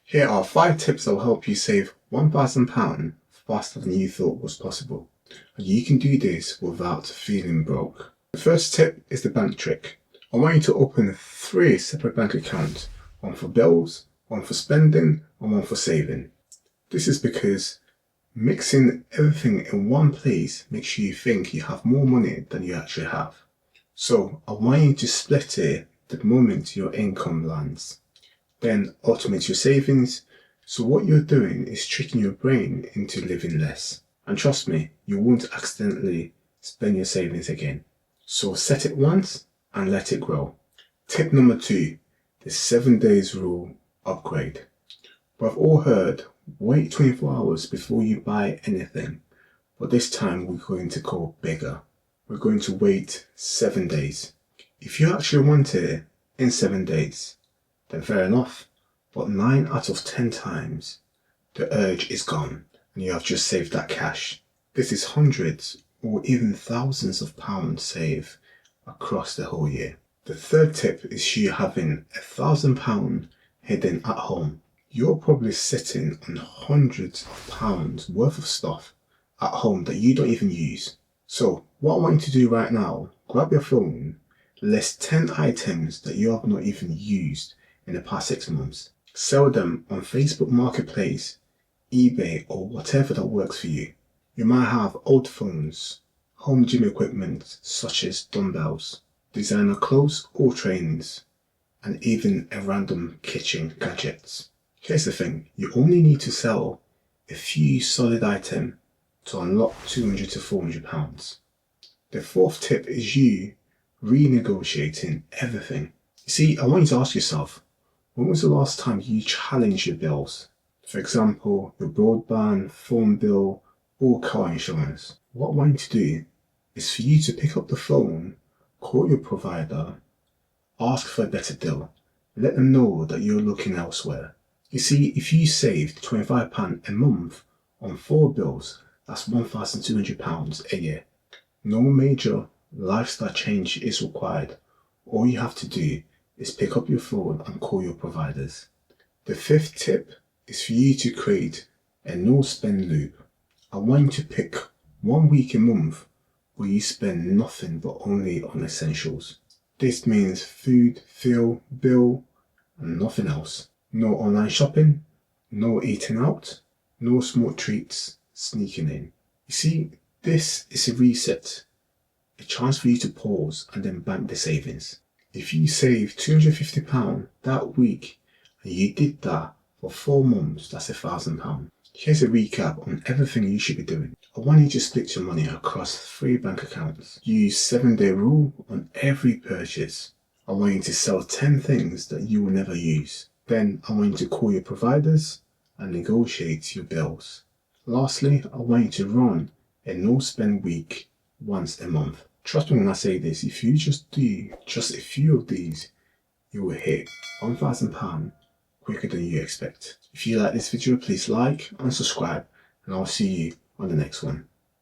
Here are 5 tips that will help you save £1,000 faster than you thought was possible. And you can do this without feeling broke. The first tip is the bank trick. I want you to open 3 separate bank accounts, one for bills, one for spending, and one for saving. This is because mixing everything in one place makes you think you have more money than you actually have. So I want you to split it the moment your income lands. Then automate your savings. So what you're doing is tricking your brain into living less. And trust me, you won't accidentally spend your savings again. So set it once and let it grow. Tip number 2, the 7 days rule upgrade. We've all heard, wait 24 hours before you buy anything. But this time we're going to go bigger. We're going to wait 7 days. If you actually want it in 7 days, then fair enough. But 9 out of 10 times, the urge is gone and you have just saved that cash. This is hundreds or even thousands of pounds saved across the whole year. The third tip is you having £1,000 hidden at home. You're probably sitting on hundreds of pounds worth of stuff at home that you don't even use. So what I want you to do right now, grab your phone, list 10 items that you have not even used in the past 6 months. Sell them on Facebook Marketplace, eBay, or whatever that works for you. You might have old phones, home gym equipment such as dumbbells, designer clothes or trainings, and even a random kitchen gadgets. Here's the thing, you only need to sell a few solid items to unlock £200 to £400. The fourth tip is you renegotiating everything. You see, I want you to ask yourself, when was the last time you challenged your bills? For example, your broadband, phone bill, or car insurance. What I want you to do is for you to pick up the phone, call your provider, ask for a better deal, let them know that you're looking elsewhere. You see, if you saved £25 a month on 4 bills, that's £1,200 a year. No major lifestyle change is required. All you have to do is pick up your phone and call your providers. The fifth tip is for you to create a no spend loop. I want you to pick 1 week a month where you spend nothing but only on essentials. This means food, fuel, bill, and nothing else. No online shopping, no eating out, no small treats sneaking in. You see, this is a reset, a chance for you to pause and then bank the savings. If you save £250 that week and you did that for 4 months, that's £1,000. Here's a recap on everything you should be doing. I want you to split your money across 3 bank accounts. Use 7-day rule on every purchase. I want you to sell 10 things that you will never use. Then I want you to call your providers and negotiate your bills. Lastly, I want you to run a no spend week once a month. Trust me when I say this, if you just do just a few of these, you will hit £1,000 quicker than you expect. If you like this video, please like and subscribe, and I'll see you on the next one.